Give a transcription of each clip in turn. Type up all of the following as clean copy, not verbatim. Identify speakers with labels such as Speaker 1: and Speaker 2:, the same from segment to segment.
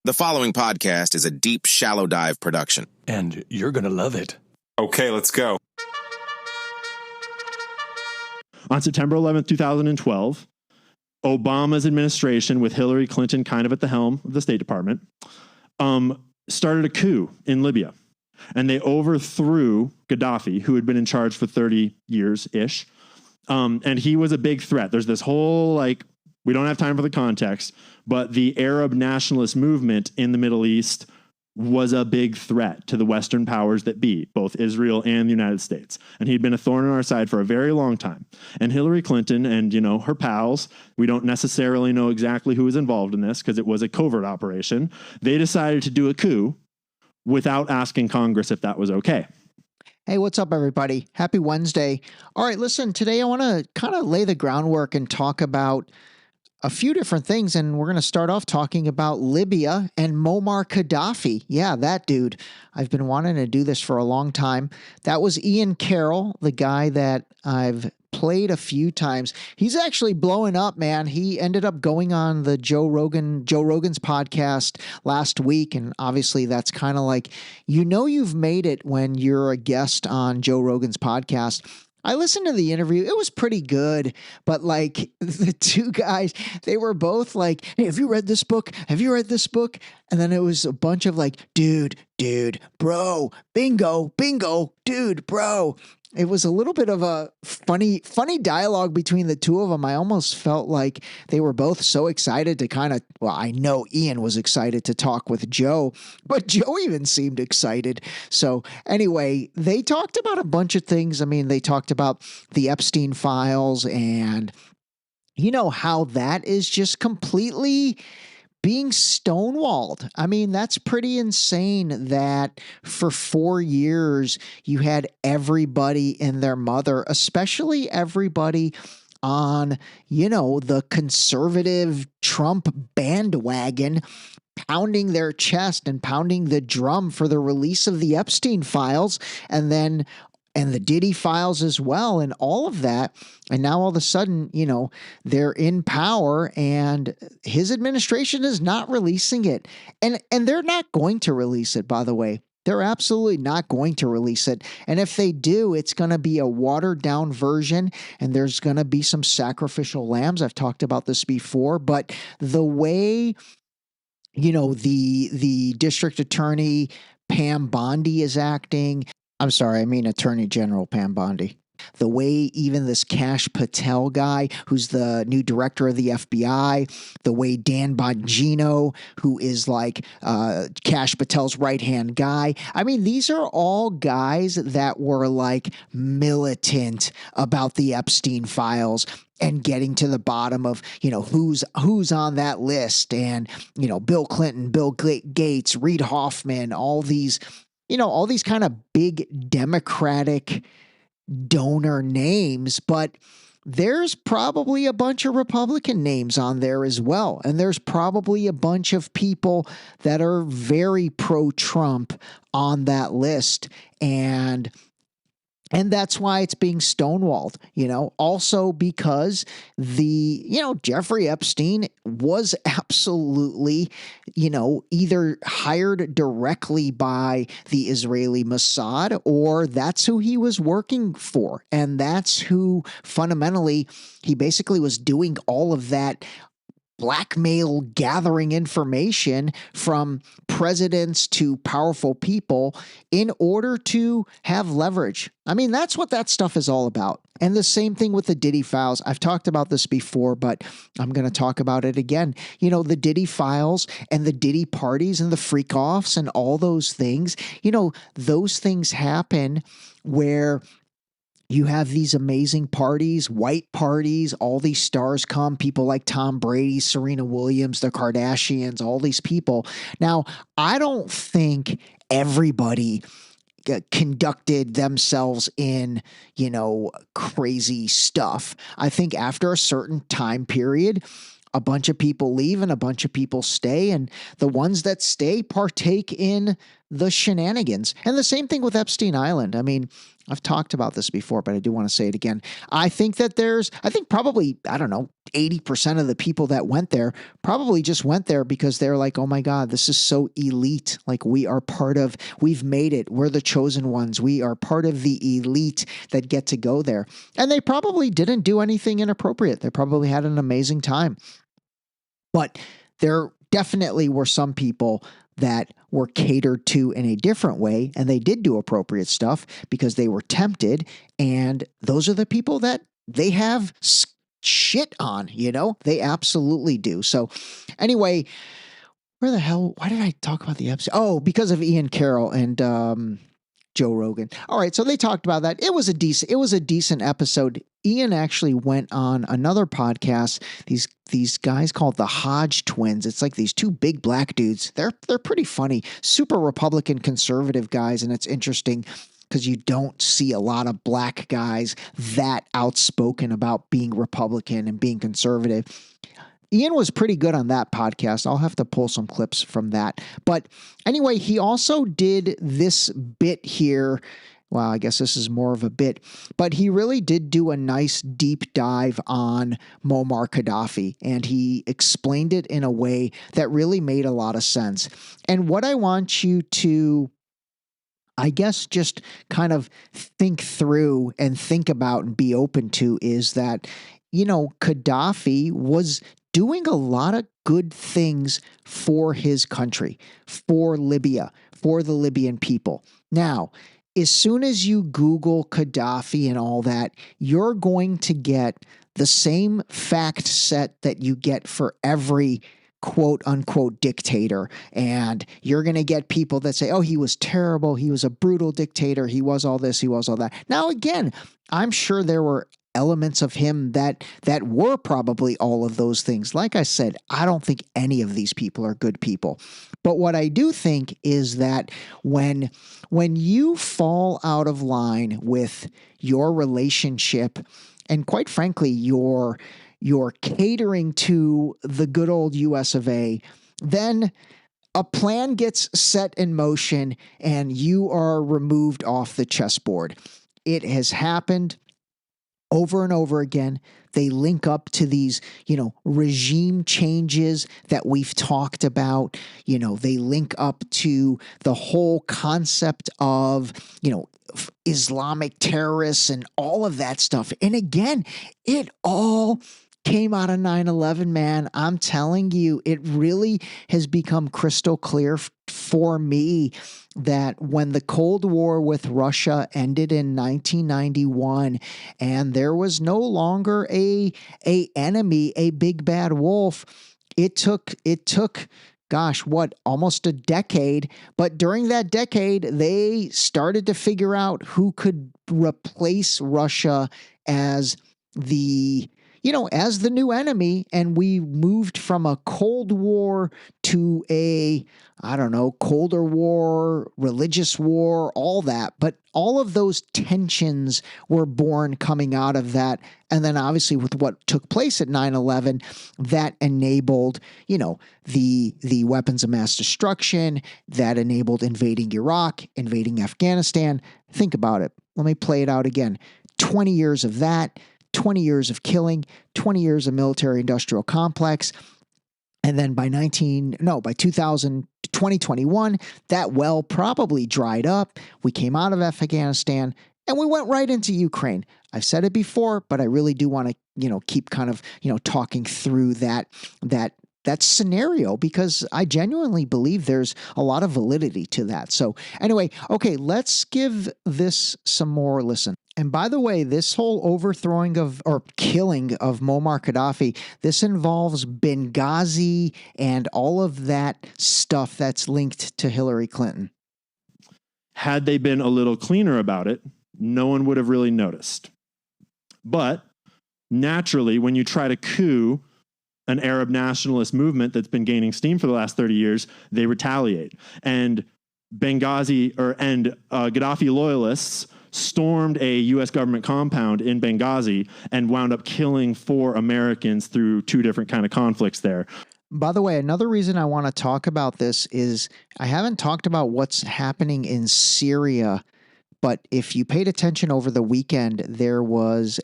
Speaker 1: The following podcast is a deep, shallow dive production.
Speaker 2: And you're going to love it.
Speaker 3: Okay, let's go.
Speaker 4: On September 11th, 2012, Obama's administration, with Hillary Clinton kind of at the helm of the State Department, started a coup in Libya. And they overthrew Gaddafi, who had been in charge for 30 years-ish. And he was a big threat. There's this whole, we don't have time for the context, but the Arab nationalist movement in the Middle East was a big threat to the Western powers that be, both Israel and the United States. And he'd been a thorn in our side for a very long time. And Hillary Clinton and, her pals, we don't necessarily know exactly who was involved in this because it was a covert operation. They decided to do a coup without asking Congress if that was okay.
Speaker 5: Hey, what's up, everybody? Happy Wednesday. All right, listen, today I want to kind of lay the groundwork and talk about a few different things, and we're going to start off talking about Libya and Muammar Gaddafi. Yeah, that dude. I've been wanting to do this for a long time. That was Ian Carroll, the guy that I've played a few times. He's actually blowing up, man. He ended up going on the Joe Rogan's podcast last week, and obviously that's kind of like, you've made it when you're a guest on Joe Rogan's podcast. I listened to the interview. It was pretty good, but the two guys, they were both like, "Hey, have you read this book? Have you read this book?" And then it was a bunch of dude, bro, bingo, dude, bro. It was a little bit of a funny dialogue between the two of them. I almost felt like they were both so excited to I know Ian was excited to talk with Joe, but Joe even seemed excited. So anyway, they talked about a bunch of things. I mean, they talked about the Epstein files and how that is just completely being stonewalled. I mean, that's pretty insane that for 4 years you had everybody and their mother, especially everybody on, the conservative Trump bandwagon, pounding their chest and pounding the drum for the release of the Epstein files and the Diddy files as well, and all of that. And now all of a sudden, they're in power and his administration is not releasing it. And they're not going to release it, by the way. They're absolutely not going to release it. And if they do, it's going to be a watered down version and there's going to be some sacrificial lambs. I've talked about this before, but the way, the district attorney Pam Bondi is acting, I'm sorry, I mean Attorney General Pam Bondi. The way even this Kash Patel guy, who's the new director of the FBI, the way Dan Bongino, who is Kash Patel's right-hand guy. I mean, these are all guys that were militant about the Epstein files and getting to the bottom of, who's on that list. And, Bill Clinton, Bill Gates, Reid Hoffman, all these kind of big Democratic donor names, but there's probably a bunch of Republican names on there as well. And there's probably a bunch of people that are very pro-Trump on that list. And that's why it's being stonewalled, also because Jeffrey Epstein was absolutely, either hired directly by the Israeli Mossad or that's who he was working for. And that's who fundamentally, he basically was doing all of that blackmail, gathering information from presidents to powerful people in order to have leverage. I mean, that's what that stuff is all about. And the same thing with the Diddy files. I've talked about this before, but I'm going to talk about it again. The Diddy files and the Diddy parties and the freak offs and all those things, those things happen where you have these amazing parties, white parties, all these stars come, people like Tom Brady, Serena Williams, the Kardashians, all these people. Now, I don't think everybody conducted themselves in, crazy stuff. I think after a certain time period, a bunch of people leave and a bunch of people stay, and the ones that stay partake in the shenanigans. And the same thing with Epstein Island. I mean, I've talked about this before, but I do want to say it again. I think probably, I don't know, 80% of the people that went there probably just went there because they're like, oh my God, this is so elite. Like we've made it. We're the chosen ones. We are part of the elite that get to go there. And they probably didn't do anything inappropriate. They probably had an amazing time. But there definitely were some people that were catered to in a different way, and they did do appropriate stuff because they were tempted, and those are the people that they have shit on, they absolutely do. So anyway, why did I talk about the episode? Oh, because of Ian Carroll and Joe Rogan. All right, so they talked about that. It was a decent episode. Ian actually went on another podcast. These guys called the Hodge Twins. It's like these two big black dudes. They're pretty funny, super Republican conservative guys, and it's interesting because you don't see a lot of black guys that outspoken about being Republican and being conservative. Ian was pretty good on that podcast. I'll have to pull some clips from that. But anyway, he also did this bit here. Well, I guess this is more of a bit, but he really did do a nice deep dive on Muammar Gaddafi, and he explained it in a way that really made a lot of sense. And what I want you to, I guess, just kind of think through and think about and be open to is that, Gaddafi was doing a lot of good things for his country, for Libya, for the Libyan people. Now, as soon as you Google Gaddafi and all that, you're going to get the same fact set that you get for every quote unquote dictator. And you're going to get people that say, oh, he was terrible. He was a brutal dictator. He was all this. He was all that. Now, again, I'm sure there were elements of him that were probably all of those things. Like I said, I don't think any of these people are good people. But what I do think is that when you fall out of line with your relationship, and quite frankly, you're catering to the good old US of A, then a plan gets set in motion and you are removed off the chessboard. It has happened over and over again. They link up to these, regime changes that we've talked about. They link up to the whole concept of, Islamic terrorists and all of that stuff. And again, it all came out of 9/11, man. I'm telling you, it really has become crystal clear for me that when the Cold War with Russia ended in 1991 and there was no longer a enemy, a big bad wolf, it took gosh, almost a decade. But during that decade, they started to figure out who could replace Russia as the new enemy. And we moved from a Cold War to a, colder war, religious war, all that. But all of those tensions were born coming out of that. And then obviously with what took place at 9/11, that enabled, the weapons of mass destruction, that enabled invading Iraq, invading Afghanistan. Think about it. Let me play it out again. 20 years of that. 20 years of killing, 20 years of military industrial complex. And then by 2021, that well probably dried up. We came out of Afghanistan and we went right into Ukraine. I've said it before, but I really do want to, keep kind of, talking through that scenario because I genuinely believe there's a lot of validity to that. So anyway, okay, let's give this some more listen. And by the way, this whole overthrowing or killing of Muammar Gaddafi, this involves Benghazi and all of that stuff that's linked to Hillary Clinton.
Speaker 4: Had they been a little cleaner about it, no one would have really noticed. But naturally, when you try to coup an Arab nationalist movement that's been gaining steam for the last 30 years, they retaliate. And Gaddafi loyalists stormed a U.S. government compound in Benghazi and wound up killing 4 Americans through 2 different kind of conflicts there.
Speaker 5: By the way, another reason I want to talk about this is I haven't talked about what's happening in Syria, but if you paid attention over the weekend, there was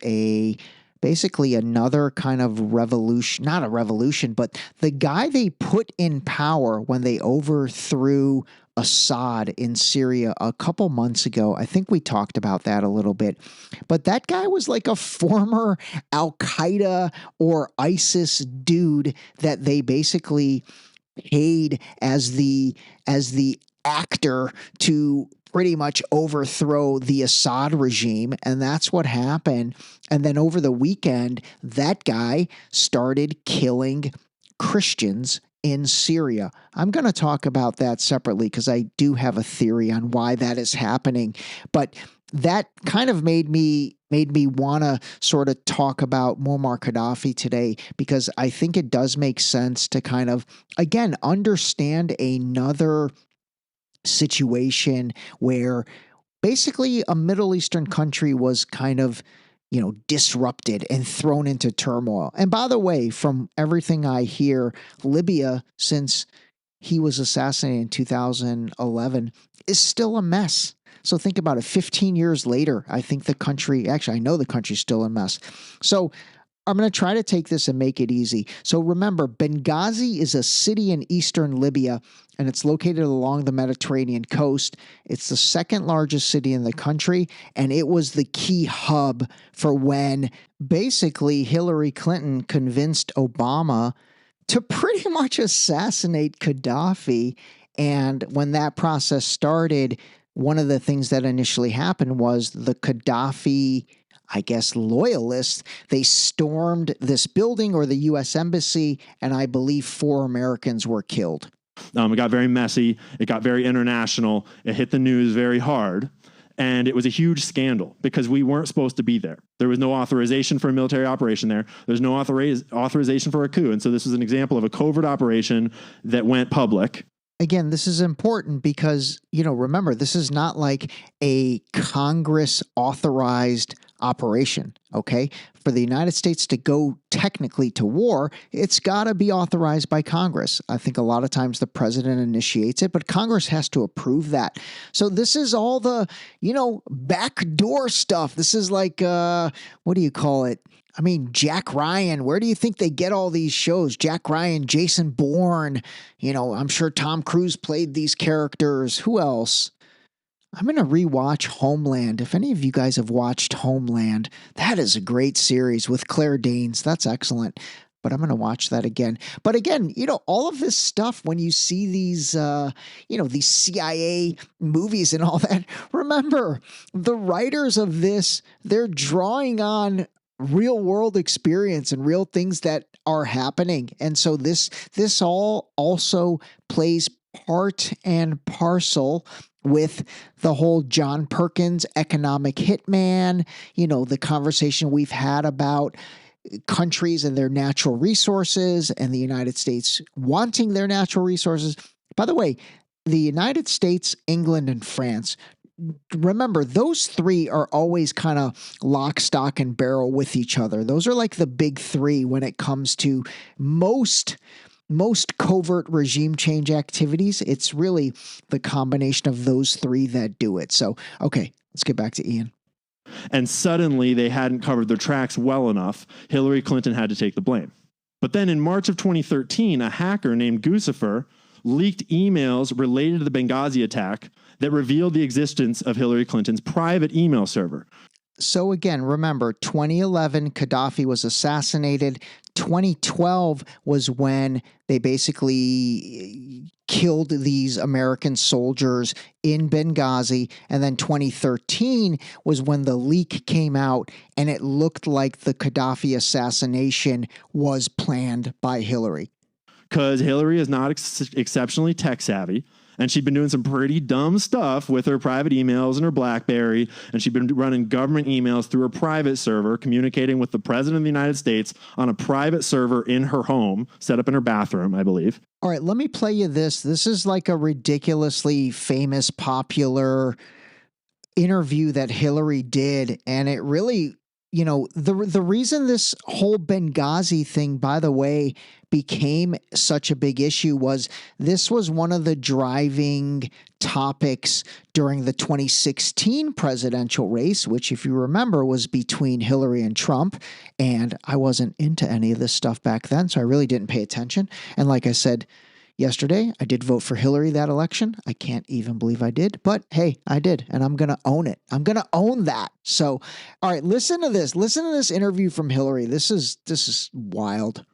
Speaker 5: basically another kind of revolution, not a revolution, but the guy they put in power when they overthrew Assad in Syria a couple months ago. I think we talked about that a little bit, but that guy was like a former Al Qaeda or ISIS dude that they basically paid as the actor to pretty much overthrow the Assad regime. And that's what happened. And then over the weekend, that guy started killing Christians in Syria. I'm going to talk about that separately because I do have a theory on why that is happening. But that kind of made me want to sort of talk about Muammar Gaddafi today, because I think it does make sense to kind of, again, understand another situation where basically a Middle Eastern country was kind of, disrupted and thrown into turmoil. And by the way, from everything I hear, Libya, since he was assassinated in 2011, is still a mess. So think about it. 15 years later, I think the country, actually, I know the country's still a mess. So I'm going to try to take this and make it easy. So remember, Benghazi is a city in eastern Libya, and it's located along the Mediterranean coast. It's the second largest city in the country, and it was the key hub for when basically Hillary Clinton convinced Obama to pretty much assassinate Gaddafi. And when that process started, one of the things that initially happened was the Gaddafi, I guess, loyalists, they stormed this building or the U.S. Embassy, and I believe 4 Americans were killed.
Speaker 4: It got very messy. It got very international. It hit the news very hard. And it was a huge scandal because we weren't supposed to be there. There was no authorization for a military operation there. There's no authorization for a coup. And so this was an example of a covert operation that went public.
Speaker 5: Again, this is important because, remember, this is not like a Congress authorized operation, okay? For the United States to go technically to war, it's got to be authorized by Congress. I think a lot of times the president initiates it, but Congress has to approve that. So this is all the, backdoor stuff. This is like, what do you call it? I mean, Jack Ryan, where do you think they get all these shows? Jack Ryan, Jason Bourne, I'm sure Tom Cruise played these characters. Who else? I'm going to rewatch Homeland. If any of you guys have watched Homeland, that is a great series with Claire Danes. That's excellent. But I'm going to watch that again. But again, all of this stuff, when you see these, these CIA movies and all that, remember, the writers of this, they're drawing on real world experience and real things that are happening. And so this all also plays part and parcel with the whole John Perkins economic hitman, the conversation we've had about countries and their natural resources and the United States wanting their natural resources. By the way, the United States, England, and France, remember, those 3 are always kind of lock, stock, and barrel with each other. Those are like the big 3 when it comes to most covert regime change activities. It's really the combination of those 3 that do it. So, okay, let's get back to Ian.
Speaker 4: And suddenly they hadn't covered their tracks well enough. Hillary Clinton had to take the blame. But then in March of 2013, a hacker named Guccifer leaked emails related to the Benghazi attack that revealed the existence of Hillary Clinton's private email server.
Speaker 5: So again, remember, 2011, Gaddafi was assassinated. 2012 was when they basically killed these American soldiers in Benghazi. And then 2013 was when the leak came out and it looked like the Gaddafi assassination was planned by Hillary.
Speaker 4: Because Hillary is not exceptionally tech savvy. And she'd been doing some pretty dumb stuff with her private emails and her BlackBerry. And she'd been running government emails through her private server, communicating with the president of the United States on a private server in her home, set up in her bathroom, I believe.
Speaker 5: All right, let me play you this. This is like a ridiculously famous, popular interview that Hillary did. And it really the reason this whole Benghazi thing, by the way, became such a big issue was this was one of the driving topics during the 2016 presidential race, which, if you remember, was between Hillary and Trump. And I wasn't into any of this stuff back then, so I really didn't pay attention. And like I said yesterday, I did vote for Hillary that election. I can't even believe I did, but hey, I did, and I'm going to own it. I'm going to own that. So, all right, listen to this. Listen to this interview from Hillary. This is wild.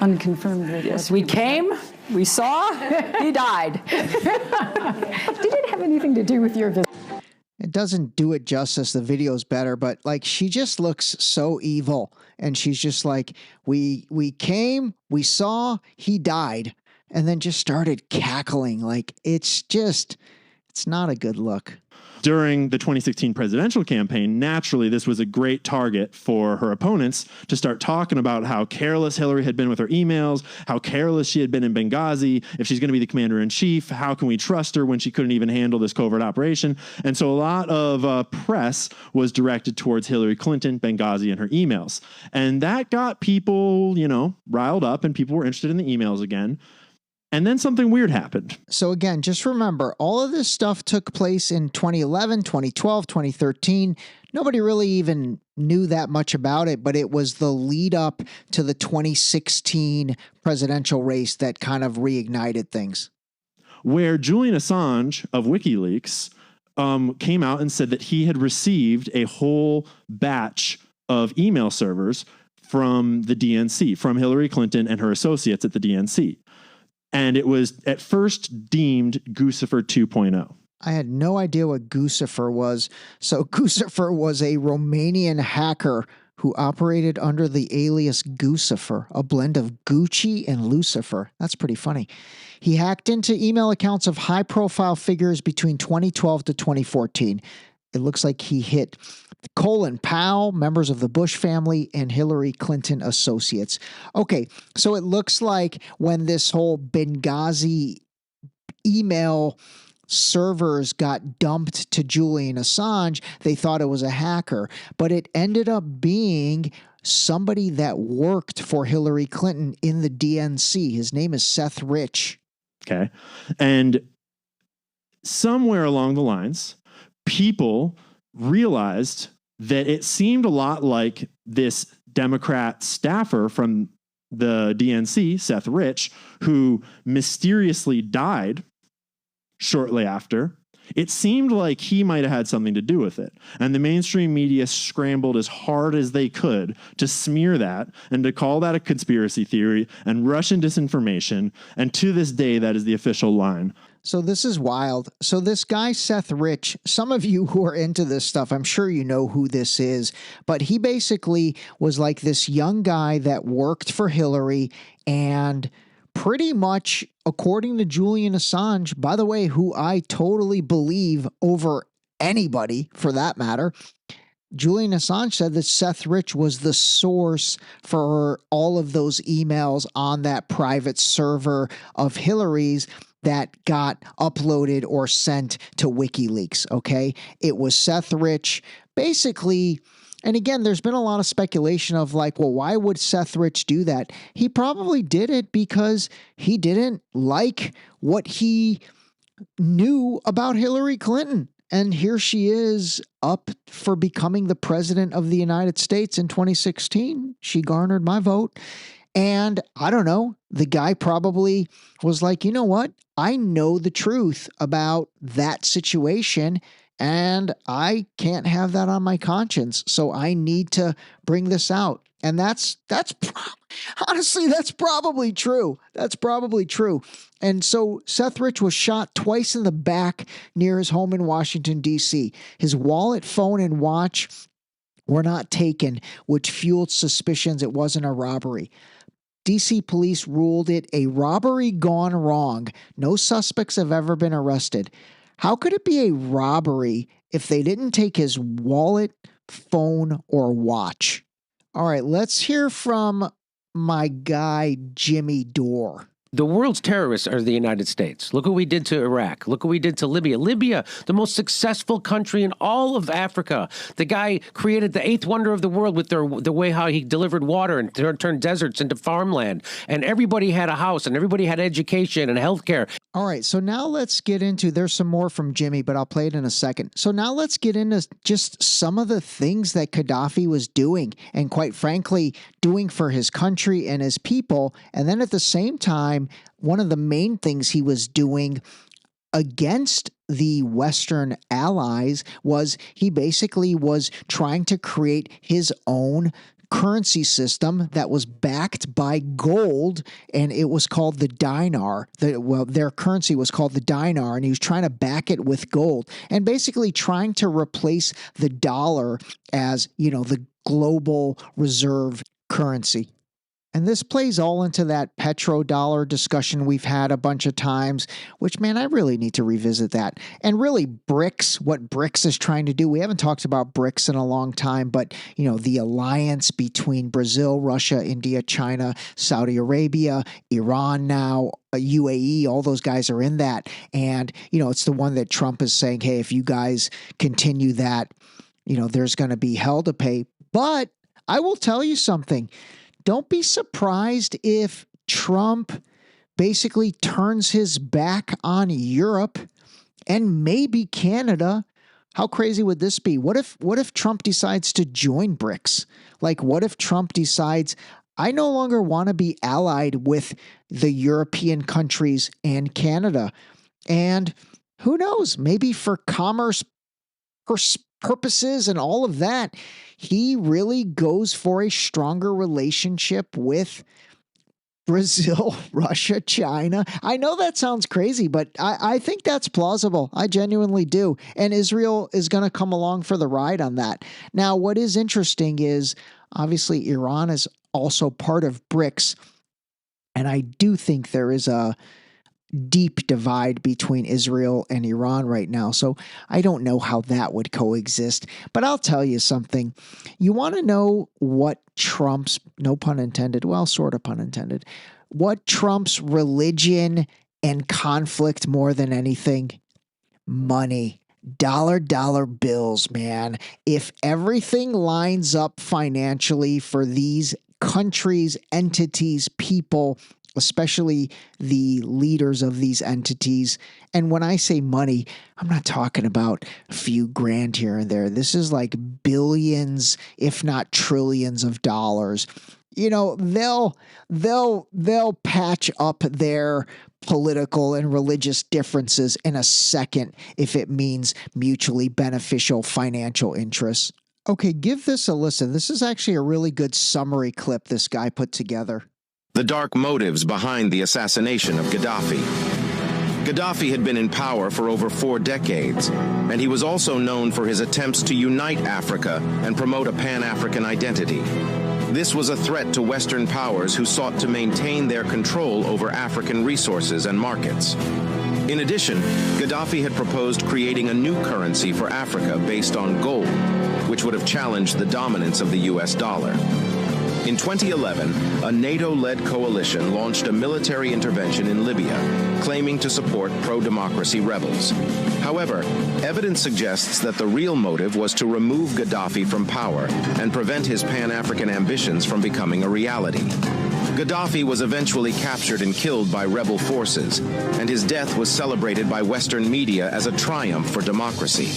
Speaker 3: Unconfirmed.
Speaker 6: Yes, we came, we saw, he died.
Speaker 3: Did it have anything to do with your visit?
Speaker 5: It doesn't do it justice. The video's better, but like she just looks so evil, and she's just like, we came, we saw, he died. And then just started cackling. Like, it's not a good look.
Speaker 4: During the 2016 presidential campaign, naturally, this was a great target for her opponents to start talking about how careless Hillary had been with her emails, how careless she had been in Benghazi. If she's going to be the commander in chief, how can we trust her when she couldn't even handle this covert operation? And so a lot of press was directed towards Hillary Clinton, Benghazi, and her emails. And that got people, riled up, and people were interested in the emails again. And then something weird happened.
Speaker 5: So again, just remember, all of this stuff took place in 2011, 2012, 2013. Nobody really even knew that much about it, but it was the lead up to the 2016 presidential race that kind of reignited things.
Speaker 4: Where Julian Assange of WikiLeaks came out and said that he had received a whole batch of email servers from the DNC, from Hillary Clinton and her associates at the DNC. And it was at first deemed Guccifer 2.0.
Speaker 5: I had no idea what Guccifer was. So Guccifer was a Romanian hacker who operated under the alias Guccifer, a blend of Gucci and Lucifer. That's pretty funny. He hacked into email accounts of high-profile figures between 2012 to 2014. It looks like he hit Colin Powell, members of the Bush family, and Hillary Clinton associates. Okay, so it looks like when this whole Benghazi email servers got dumped to Julian Assange, they thought it was a hacker, but it ended up being somebody that worked for Hillary Clinton in the DNC. His name is Seth Rich.
Speaker 4: Okay. And somewhere along the lines, people realized that it seemed a lot like this Democrat staffer from the DNC, Seth Rich, who mysteriously died shortly after. It seemed like he might have had something to do with it. And the mainstream media scrambled as hard as they could to smear that and to call that a conspiracy theory and Russian disinformation. And to this day, that is the official line.
Speaker 5: So this is wild. So this guy, Seth Rich, some of you who are into this stuff, I'm sure you know who this is, but he basically was like this young guy that worked for Hillary, and pretty much, according to Julian Assange, by the way, who I totally believe over anybody for that matter, Julian Assange said that Seth Rich was the source for all of those emails on that private server of Hillary's that got uploaded or sent to WikiLeaks, okay? It was Seth Rich, basically. And again, there's been a lot of speculation of like, well, why would Seth Rich do that? He probably did it because he didn't like what he knew about Hillary Clinton. And here she is up for becoming the president of the United States in 2016. She garnered my vote. And I don't know, the guy probably was like, you know what? I know the truth about that situation, and I can't have that on my conscience. So I need to bring this out. And honestly, that's probably true. That's probably true. And so Seth Rich was shot twice in the back near his home in Washington, D.C. His wallet, phone, and watch were not taken, which fueled suspicions it wasn't a robbery. DC police ruled it a robbery gone wrong. No suspects have ever been arrested. How could it be a robbery if they didn't take his wallet, phone, or watch? All right, let's hear from my guy, Jimmy Dore.
Speaker 7: The world's terrorists are the United States. Look what we did to Iraq. Look what we did to Libya. Libya, the most successful country in all of Africa. The guy created the eighth wonder of the world with the way how he delivered water and turned deserts into farmland. And everybody had a house and everybody had education and healthcare.
Speaker 5: All right, so now let's get into, there's some more from Jimmy, but I'll play it in a second. So now let's get into just some of the things that Gaddafi was doing, and quite frankly, doing for his country and his people. And then at the same time, one of the main things he was doing against the Western allies was he basically was trying to create his own currency system that was backed by gold, and it was called the dinar. Their currency was called the dinar, and he was trying to back it with gold and basically trying to replace the dollar as, the global reserve currency. And this plays all into that petrodollar discussion we've had a bunch of times, which, man, I really need to revisit that. And really, BRICS, what BRICS is trying to do. We haven't talked about BRICS in a long time, but, the alliance between Brazil, Russia, India, China, Saudi Arabia, Iran now, UAE, all those guys are in that. And, it's the one that Trump is saying, hey, if you guys continue that, there's going to be hell to pay. But I will tell you something. Don't be surprised if Trump basically turns his back on Europe and maybe Canada. How crazy would this be? What if Trump decides to join BRICS? Like, what if Trump decides, I no longer want to be allied with the European countries and Canada? And who knows, maybe for commerce purposes and all of that, he really goes for a stronger relationship with Brazil, Russia, China. I know that sounds crazy, but I think that's plausible. I genuinely do. And Israel is going to come along for the ride on that. Now, what is interesting is obviously Iran is also part of BRICS. And I do think there is a deep divide between Israel and Iran right now. So I don't know how that would coexist. But I'll tell you something. You want to know what Trump's, no pun intended, well, sort of pun intended, what Trump's religion and conflict more than anything? Money. Dollar bills, man. If everything lines up financially for these countries, entities, people, especially the leaders of these entities. And when I say money, I'm not talking about a few grand here and there. This is like billions, if not trillions of dollars. They'll patch up their political and religious differences in a second if it means mutually beneficial financial interests. Okay, give this a listen. This is actually a really good summary clip this guy put together.
Speaker 1: The dark motives behind the assassination of Gaddafi. Gaddafi had been in power for over 4 decades, and he was also known for his attempts to unite Africa and promote a Pan-African identity. This was a threat to Western powers who sought to maintain their control over African resources and markets. In addition, Gaddafi had proposed creating a new currency for Africa based on gold, which would have challenged the dominance of the US dollar. In 2011, a NATO-led coalition launched a military intervention in Libya, claiming to support pro-democracy rebels. However, evidence suggests that the real motive was to remove Gaddafi from power and prevent his Pan-African ambitions from becoming a reality. Gaddafi was eventually captured and killed by rebel forces, and his death was celebrated by Western media as a triumph for democracy.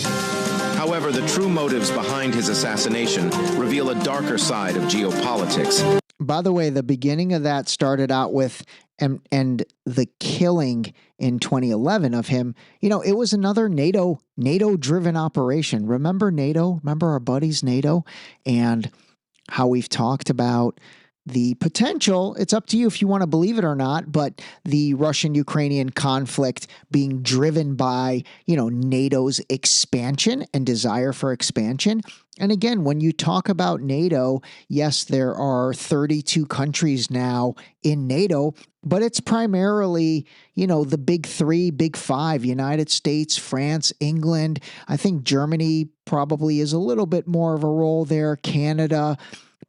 Speaker 1: However, the true motives behind his assassination reveal a darker side of geopolitics.
Speaker 5: By the way, the beginning of that started out with and the killing in 2011 of him. It was another NATO-driven operation. Remember NATO? Remember our buddies NATO? And how we've talked about the potential, it's up to you if you want to believe it or not, but the Russian-Ukrainian conflict being driven by, NATO's expansion and desire for expansion. And again, when you talk about NATO, yes, there are 32 countries now in NATO, but it's primarily, the big 3, big 5, United States, France, England. I think Germany probably is a little bit more of a role there, Canada.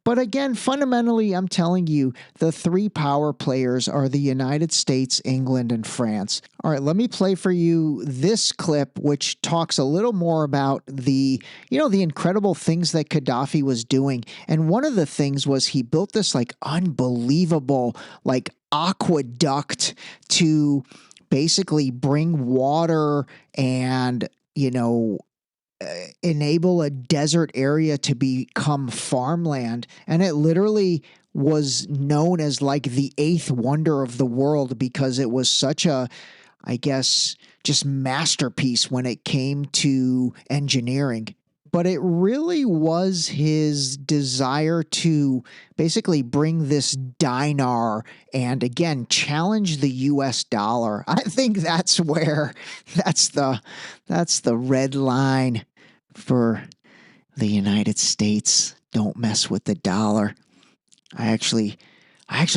Speaker 5: But again, fundamentally, I'm telling you, the three power players are the United States, England, and France. All right, let me play for you this clip, which talks a little more about the incredible things that Gaddafi was doing. And one of the things was he built this like unbelievable like aqueduct to basically bring water and, enable a desert area to become farmland. And it literally was known as like the eighth wonder of the world because it was such a, I guess, just masterpiece when it came to engineering. But it really was his desire to basically bring this dinar and again challenge the US dollar. I think that's where that's the red line for the United States. Don't mess with the dollar. I actually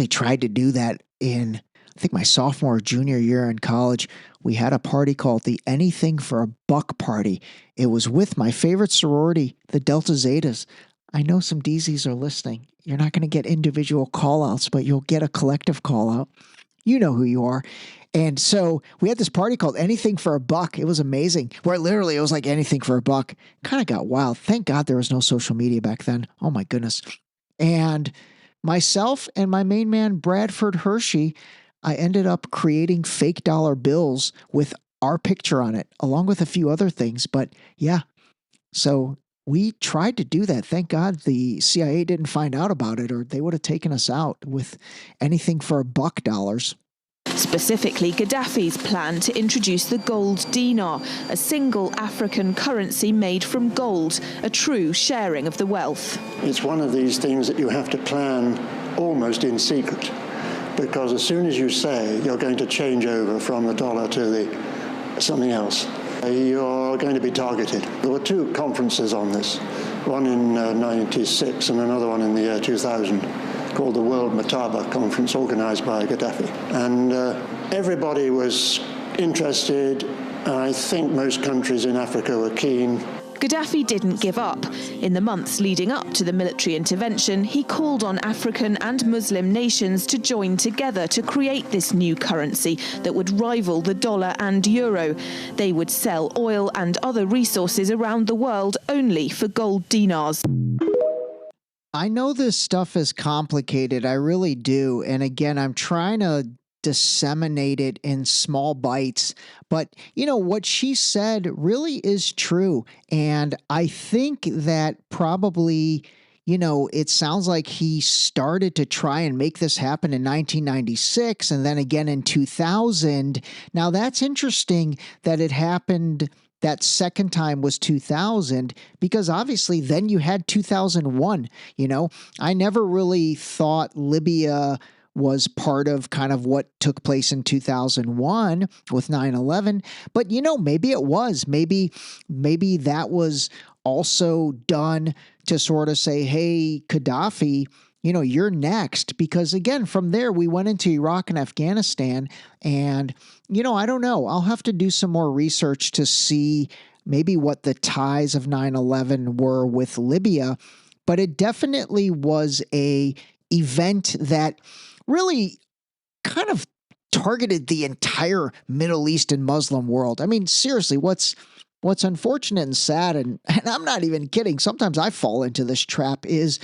Speaker 5: tried to do that in I think my sophomore or junior year in college. We had a party called the Anything for a Buck Party. It was with my favorite sorority, the Delta Zetas. I know some DZs are listening. You're not going to get individual call-outs, but you'll get a collective call-out. You know who you are. And so we had this party called Anything for a Buck. It was amazing. Where literally it was like anything for a buck. Kind of got wild. Thank God there was no social media back then. Oh my goodness. And myself and my main man, Bradford Hershey, I ended up creating fake dollar bills with our picture on it, along with a few other things. But yeah, so we tried to do that. Thank God the CIA didn't find out about it, or they would have taken us out with anything for a buck dollars.
Speaker 8: Specifically, Gaddafi's plan to introduce the gold dinar, a single African currency made from gold, a true sharing of the wealth.
Speaker 9: It's one of these things that you have to plan almost in secret, because as soon as you say you're going to change over from the dollar to something else, you're going to be targeted. There were two conferences on this, one in 96 and another one in the year 2000, called the World Mataba Conference, organized by Gaddafi. And everybody was interested. I think most countries in Africa were keen.
Speaker 8: Gaddafi didn't give up. In the months leading up to the military intervention, he called on African and Muslim nations to join together to create this new currency that would rival the dollar and euro. They would sell oil and other resources around the world only for gold dinars.
Speaker 5: I know this stuff is complicated. I really do. And again, I'm trying to disseminate it in small bites. But, what she said really is true. And I think that probably, it sounds like he started to try and make this happen in 1996 and then again in 2000. Now, that's interesting that it happened. That second time was 2000, because obviously then you had 2001. I never really thought Libya was part of kind of what took place in 2001 with 9/11. But, maybe it was. Maybe that was also done to sort of say, hey, Gaddafi, you're next. Because again, from there, we went into Iraq and Afghanistan. And, I don't know. I'll have to do some more research to see maybe what the ties of 9/11 were with Libya. But it definitely was a event that really kind of targeted the entire Middle East and Muslim world. I mean, seriously, what's unfortunate and sad, and I'm not even kidding, sometimes I fall into this trap, is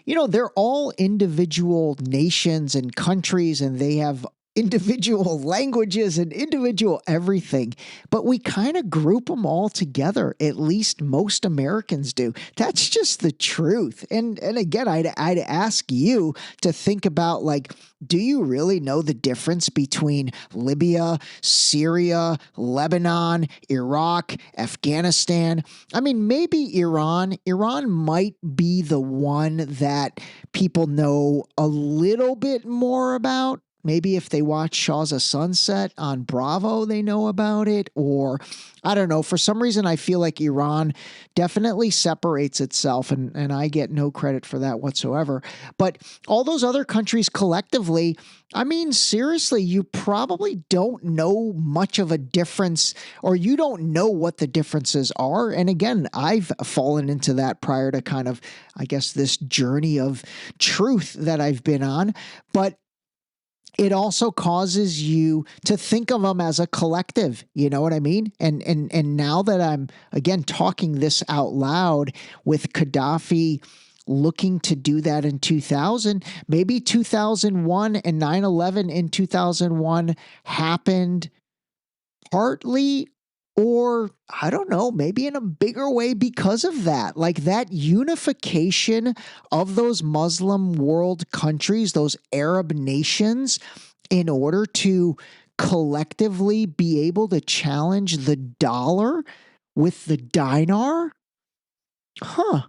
Speaker 5: they're all individual nations and countries, and they have individual languages and individual everything, but we kind of group them all together. At least most Americans do. That's just the truth. And again, I'd ask you to think about, like, do you really know the difference between Libya, Syria, Lebanon, Iraq, Afghanistan? I mean, maybe Iran. Iran might be the one that people know a little bit more about. maybe if they watch Shaw's of Sunset on Bravo, they know about it. Or I don't know. For some reason, I feel like Iran definitely separates itself, and I get no credit for that whatsoever. But all those other countries collectively, I mean, seriously, you probably don't know much of a difference, or you don't know what the differences are. And again, I've fallen into that prior to kind of, I guess, this journey of truth that I've been on. But it also causes you to think of them as a collective. You know what I mean? And now that I'm, again, talking this out loud with Gaddafi looking to do that in 2000, maybe 2001 and 9/11 in 2001 happened partly, or I don't know, maybe in a bigger way because of that. Like that unification of those Muslim world countries, those Arab nations, in order to collectively be able to challenge the dollar with the dinar. Huh.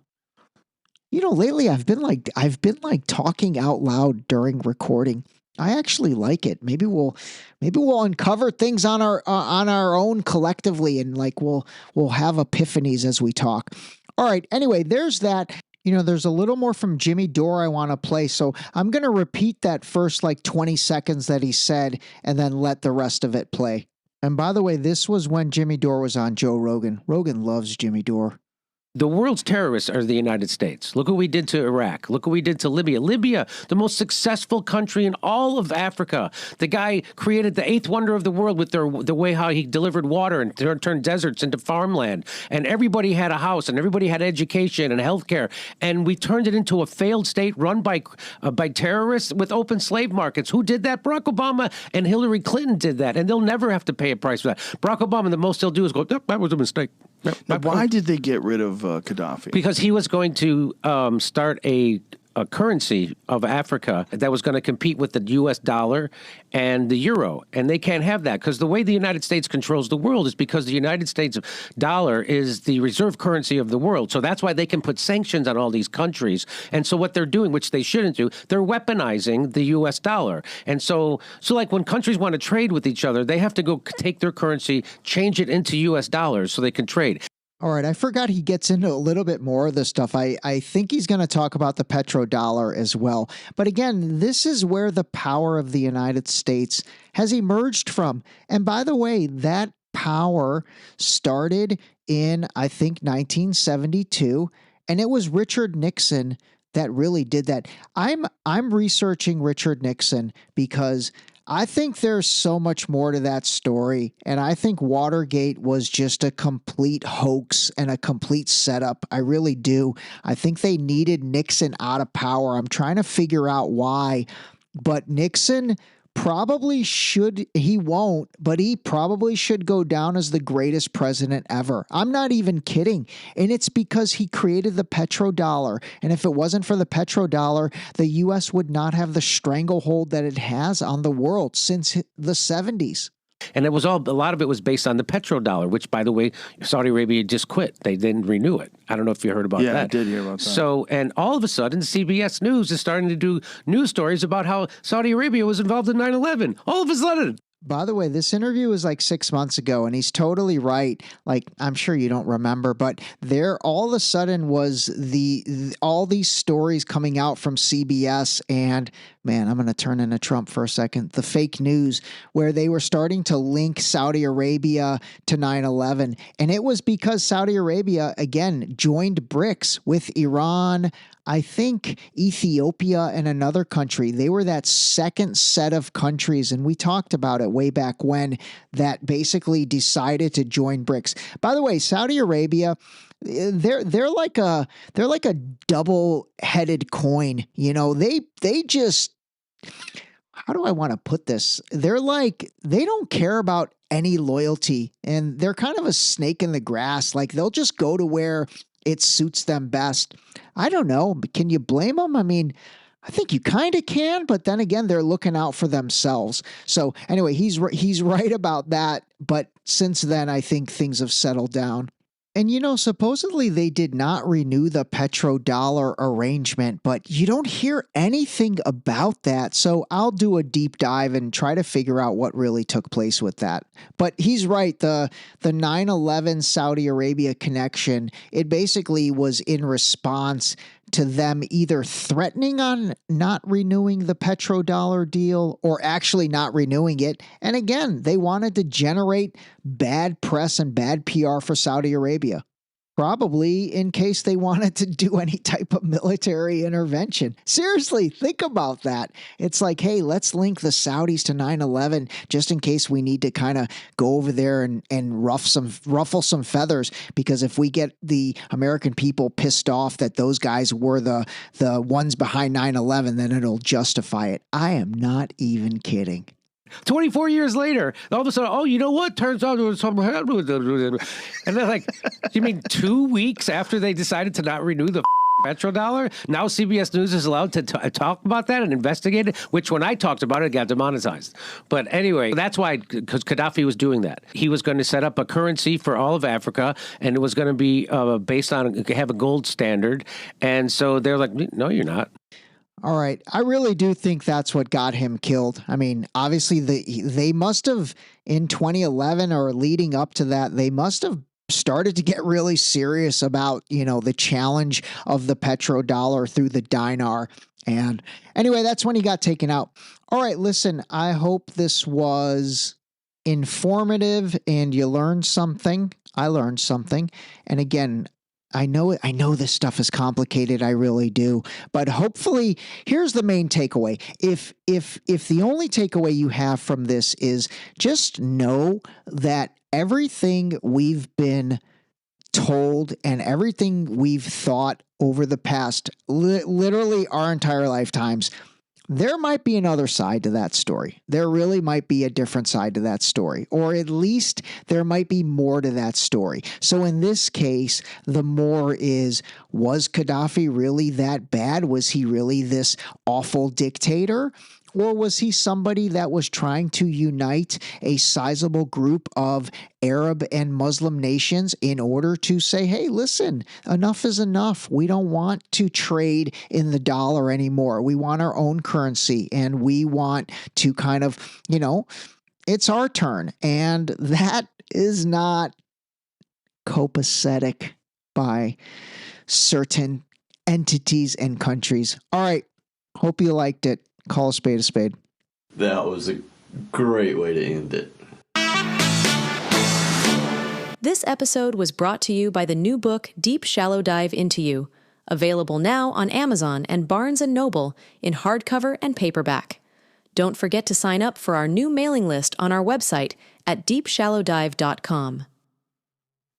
Speaker 5: You know, lately I've been like talking out loud during recording. I actually like it. Maybe we'll uncover things on our own collectively, and like we'll have epiphanies as we talk. All right. Anyway, there's that. You know, there's a little more from Jimmy Dore I want to play, so I'm going to repeat that first like 20 seconds that he said, and then let the rest of it play. And by the way, this was when Jimmy Dore was on Joe Rogan. Rogan loves Jimmy Dore.
Speaker 7: The world's terrorists are the United States. Look what we did to Iraq. Look what we did to Libya. Libya, the most successful country in all of Africa. The guy created the eighth wonder of the world with the way how he delivered water and turned deserts into farmland. And everybody had a house, and everybody had education and healthcare. And we turned it into a failed state run by terrorists with open slave markets. Who did that? Barack Obama and Hillary Clinton did that. And they'll never have to pay a price for that. Barack Obama, the most they'll do is go, "Yep, that was a mistake."
Speaker 10: Now, why did they get rid of Gaddafi?
Speaker 7: Because he was going to start a currency of Africa that was going to compete with the U.S. dollar and the euro. And they can't have that because the way the United States controls the world is because the United States dollar is the reserve currency of the world. So that's why they can put sanctions on all these countries. And so what they're doing, which they shouldn't do, they're weaponizing the U.S. dollar. And so like when countries want to trade with each other, they have to go take their currency, change it into U.S. dollars so they can trade.
Speaker 5: All right, I forgot he gets into a little bit more of this stuff. I think he's going to talk about the petrodollar as well. But again, this is where the power of the United States has emerged from. And by the way, that power started in, I think, 1972, and it was Richard Nixon that really did that. I'm researching Richard Nixon because I think there's so much more to that story, and I think Watergate was just a complete hoax and a complete setup. I really do. I think they needed Nixon out of power. I'm trying to figure out why, but Nixon probably should, he won't, but he probably should go down as the greatest president ever. I'm not even kidding. And it's because he created the petrodollar. And if it wasn't for the petrodollar, the U.S. would not have the stranglehold that it has on the world since the 70s.
Speaker 7: And it was a lot of it was based on the petrodollar, which, by the way, Saudi Arabia just quit. They didn't renew it. I don't know if you heard about that.
Speaker 10: Yeah, I did hear about that.
Speaker 7: So, and all of a sudden, CBS News is starting to do news stories about how Saudi Arabia was involved in 9/11. All of a sudden.
Speaker 5: By the way, this interview was like 6 months ago, and he's totally right. Like, I'm sure you don't remember, but there all of a sudden was all these stories coming out from CBS, and man, I'm going to turn into Trump for a second, the fake news, where they were starting to link Saudi Arabia to 9/11. And it was because Saudi Arabia, again, joined BRICS with Iran, I think Ethiopia, and another country. They were that second set of countries, and we talked about it way back when, that basically decided to join BRICS. By the way, Saudi Arabia, they're like a double-headed coin. You know, they just, how do I want to put this? They're like, they don't care about any loyalty, and they're kind of a snake in the grass. Like, they'll just go to where it suits them best. I don't know. Can you blame them? I mean, I think you kind of can, but then again, they're looking out for themselves. So anyway, he's right about that. But since then, I think things have settled down. And supposedly they did not renew the petrodollar arrangement, but you don't hear anything about that. So I'll do a deep dive and try to figure out what really took place with that. But he's right. The 9/11 Saudi Arabia connection, it basically was in response to them either threatening on not renewing the petrodollar deal or actually not renewing it. And again, they wanted to generate bad press and bad PR for Saudi Arabia. Probably in case they wanted to do any type of military intervention. Seriously, think about that. It's like, hey, let's link the Saudis to 9/11 just in case we need to kind of go over there and ruffle some feathers, because if we get the American people pissed off that those guys were the ones behind 9/11, then it'll justify it. I am not even kidding.
Speaker 7: 24 years later, all of a sudden, oh, you know what? Turns out there was something happened with it. And they're like, you mean 2 weeks after they decided to not renew the petrodollar? Now CBS News is allowed to talk about that and investigate it, which when I talked about it, got demonetized. But anyway, that's why, because Gaddafi was doing that. He was going to set up a currency for all of Africa, and it was going to be based on, have a gold standard. And so they're like, no, you're not.
Speaker 5: All right. I really do think that's what got him killed. I mean, obviously they must have, in 2011 or leading up to that, they must have started to get really serious about, the challenge of the petrodollar through the dinar. And anyway, that's when he got taken out. All right, listen, I hope this was informative and you learned something. I learned something. And again, I know this stuff is complicated. I really do. But hopefully, here's the main takeaway. If the only takeaway you have from this is just know that everything we've been told and everything we've thought over the past, literally our entire lifetimes, there might be another side to that story. There really might be a different side to that story, or at least there might be more to that story. So in this case, the more is, was Gaddafi really that bad? Was he really this awful dictator? Or was he somebody that was trying to unite a sizable group of Arab and Muslim nations in order to say, hey, listen, enough is enough. We don't want to trade in the dollar anymore. We want our own currency, and we want to kind of, it's our turn. And that is not copacetic by certain entities and countries. All right. Hope you liked it. Call a spade a spade.
Speaker 11: That was a great way to end it.
Speaker 12: This episode was brought to you by the new book, Deep Shallow Dive Into You, available now on Amazon and Barnes & Noble in hardcover and paperback. Don't forget to sign up for our new mailing list on our website at deepshallowdive.com.